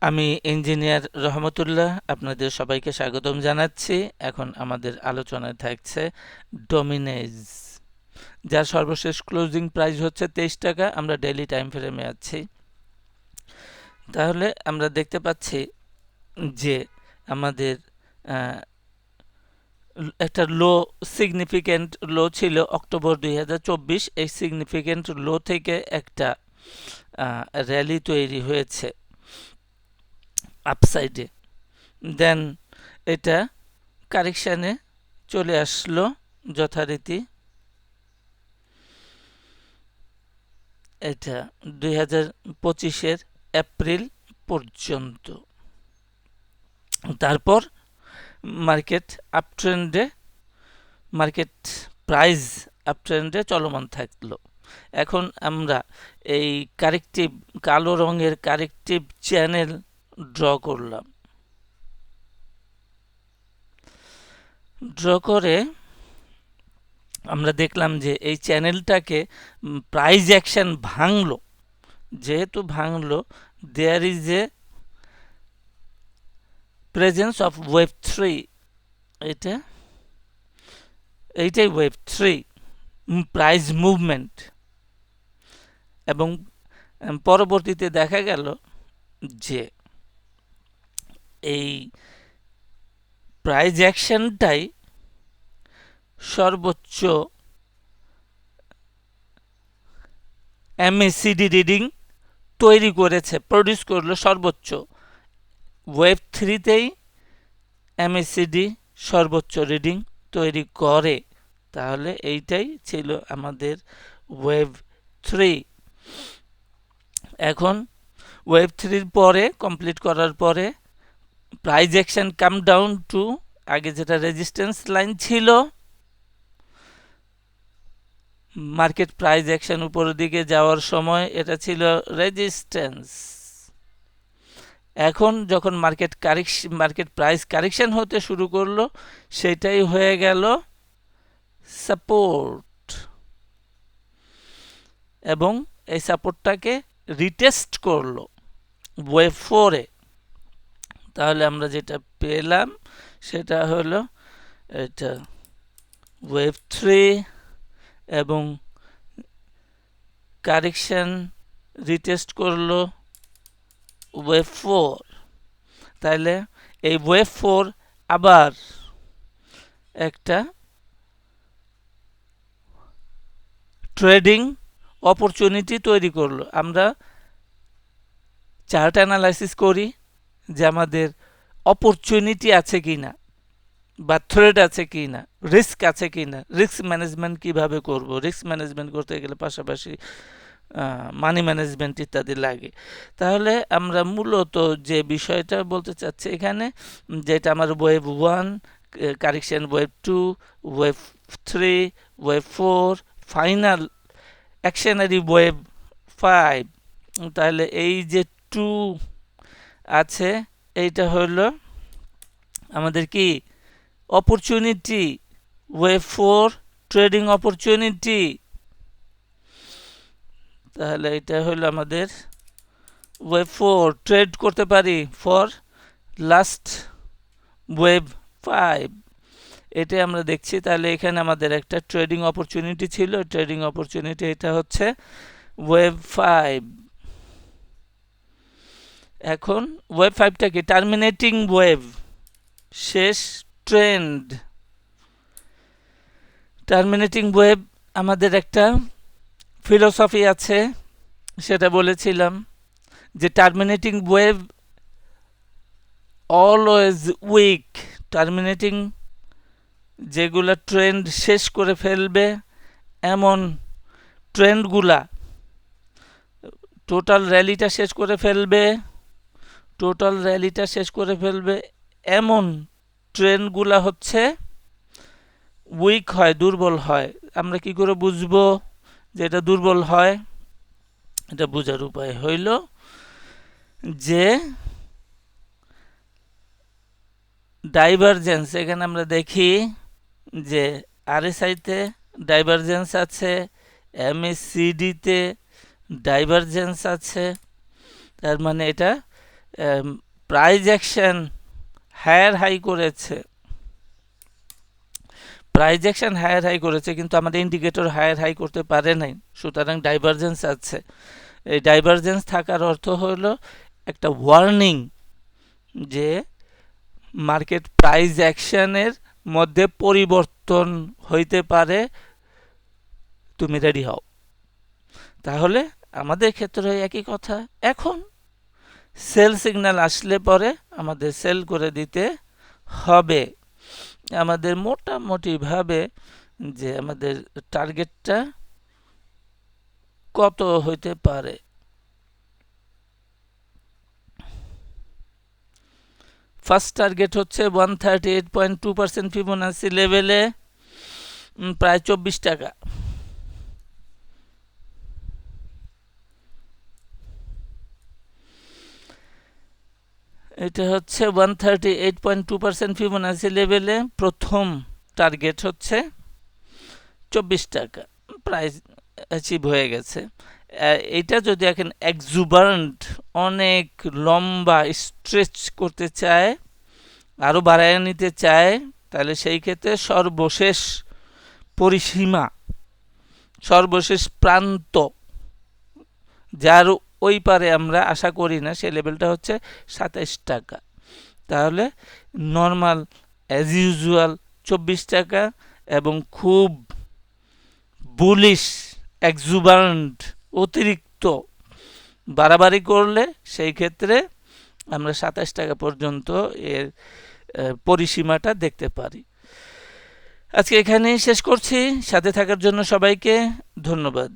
আমি ইঞ্জিনিয়ার রহমতুল্লাহ আপনাদের সবাইকে স্বাগতম জানাচ্ছি। এখন আমাদের আলোচনায় থাকছে ডোমিনেজ, যার সর্বশেষ ক্লোজিং প্রাইস হচ্ছে 23 টাকা। আমরা ডেইলি টাইম ফ্রেমে আছি। তাহলে আমরা দেখতে পাচ্ছি যে আমাদের একটা লো, সিগনিফিক্যান্ট লো ছিল অক্টোবর 2024। এই সিগনিফিক্যান্ট লো থেকে একটা র্যালি তৈরি হয়েছে আপসাইডে, দেন এটা কারেকশানে চলে আসলো যথারীতি। এটা 2025-এর এপ্রিল পর্যন্ত। তারপর মার্কেট আপট্রেন্ডে, মার্কেট প্রাইস আপট্রেন্ডে চলমান থাকলো। এখন আমরা এই কারেক্টিভ, কালো রঙের কারেক্টিভ চ্যানেল ড্র করলাম। ড্র করে আমরা দেখলাম যে এই চ্যানেলটাকে প্রাইস অ্যাকশন ভাঙলো। যেহেতু ভাঙলো, there is a presence of wave three. এইটাই ওয়েভ থ্রি, প্রাইস মুভমেন্ট। এবং পরবর্তীতে দেখা গেল যে এই প্রাইস অ্যাকশনটাই সর্বোচ্চ এমএসিডি রিডিং তৈরি করেছে, প্রডিউস করলো সর্বোচ্চ। ওয়েভ থ্রিতেই এমএসিডি সর্বোচ্চ রিডিং তৈরি করে। তাহলে এইটাই ছিল আমাদের ওয়েভ থ্রি। এখন ওয়েভ থ্রির পরে, কমপ্লিট করার পরে, price action come down to, আগে যেটা রেজিস্ট্যান্স লাইন ছিল, মার্কেট প্রাইস অ্যাকশন উপরের দিকে যাওয়ার সময় এটা ছিল রেজিস্ট্যান্স। এখন যখন মার্কেট প্রাইস কারেকশন হতে শুরু করলো, সেটাই হয়ে গেল সাপোর্ট। এবং এই সাপোর্টটাকে রিটেস্ট করলো ওয়েভ ফোরে। তাহলে আমরা যেটা পেলাম সেটা হলো এটা ওয়েভ থ্রি এবং কারেকশন রিটেস্ট করলো ওয়েভ ফোর। তাহলে এই ওয়েভ ফোর আবার একটা ট্রেডিং অপরচুনিটি তৈরি করলো। আমরা চার্ট অ্যানালাইসিস করি যে আমাদের অপরচুনিটি আছে কিনা, বা থ্রেড আছে কিনা, রিস্ক আছে কিনা, রিস্ক ম্যানেজমেন্ট কিভাবে করব। রিস্ক ম্যানেজমেন্ট করতে গেলে পাশাপাশি মানি ম্যানেজমেন্ট ইত্যাদি লাগে। তাহলে আমরা মূলত যে বিষয়টা বলতে চাচ্ছি এখানে, যেটা আমার wave one, correction wave two, wave three, wave four, final actionary wave five. তাহলে এই যে টু আছে, এইটা হলো আমাদের কি opportunity, wave four trading opportunity. তাহলে এটা হলো আমাদের ওয়েভ ফোর, ট্রেড করতে পারি ফর লাস্ট ওয়েভ ফাইভ। এটাই আমরা দেখছি। তাহলে এখানে আমাদের একটা ট্রেডিং অপরচুনিটি ছিল। ট্রেডিং অপরচুনিটি এটা হচ্ছে ওয়েভ ফাইভ। এখন ওয়েভ ফাইভটা কি? টার্মিনেটিং ওয়েভ, শেষ ট্রেন্ড। টার্মিনেটিং ওয়েভ আমাদের একটা ফিলোসফি আছে, সেটা বলেছিলাম যে terminating wave always weak. Terminating, যেগুলা ট্রেন্ড শেষ করে ফেলবে এমন ট্রেন্ডগুলা, টোটাল র্যালিটা শেষ করে ফেলবে, টোটাল র্যালিটা শেষ করে ফেলবে এমন ট্রেন্ডগুলা হচ্ছে উইক হয়, দুর্বল হয়। আমরা কি করে বুঝবো যে এটা দুর্বল হয়? এটা বোঝার উপায় হইল যে ডাইভারজেন্স। এখানে আমরা দেখি যে আরএসআইতে ডাইভারজেন্স আছে, এমএসিডিতে ডাইভারজেন্স আছে। তার মানে এটা প্রাইস অ্যাকশন হায়ার হাই করেছে, প্রাইস অ্যাকশন হায়ার হাই করেছে, কিন্তু আমাদের ইন্ডিকেটর হায়ার হাই করতে পারে নাই, সুতরাং ডাইভারজেন্স আছে। এই ডাইভারজেন্স থাকার অর্থ হলো একটা ওয়ার্নিং যে মার্কেট প্রাইস অ্যাকশনের মধ্যে পরিবর্তন হইতে পারে, তুমি রেডি হও। তাহলে আমাদের ক্ষেত্রে একই কথা, এখন সেল সিগন্যাল আসলে পরে আমাদের সেল করে দিতে হবে। আমাদের মোটামুটিভাবে যে আমাদের টার্গেটটা কত হইতে পারে, ফার্স্ট টার্গেট হচ্ছে 138.2% ফিবোনাসি লেভেলে প্রায় 24 টাকা। এটা হচ্ছে 138.2% ফিবোনাসি লেভেলে প্রথম টার্গেট হচ্ছে 24 টাকা, প্রাইস অ্যাচিভ হয়ে গেছে। এটা যদি এখন এক্সুবারেন্ট অনেক লম্বা স্ট্রেচ করতে চায়, আরও বাড়ায় নিতে চায়, তাহলে সেই ক্ষেত্রে সর্বশেষ পরিসীমা, সর্বশেষ প্রান্ত যার ওই পারে আমরা আশা করি না, সেই লেভেলটা হচ্ছে 27 টাকা। তাহলে নর্মাল অ্যাজ ইউজুয়াল 24 টাকা, এবং খুব বুলিশ এক্সুবারেন্ট অতিরিক্ত বাড়াবাড়ি করলে সেই ক্ষেত্রে আমরা 27 টাকা পর্যন্ত এর পরিসীমাটা দেখতে পারি। আজকে এখানেই শেষ করছি। সাথে থাকার জন্য সবাইকে ধন্যবাদ।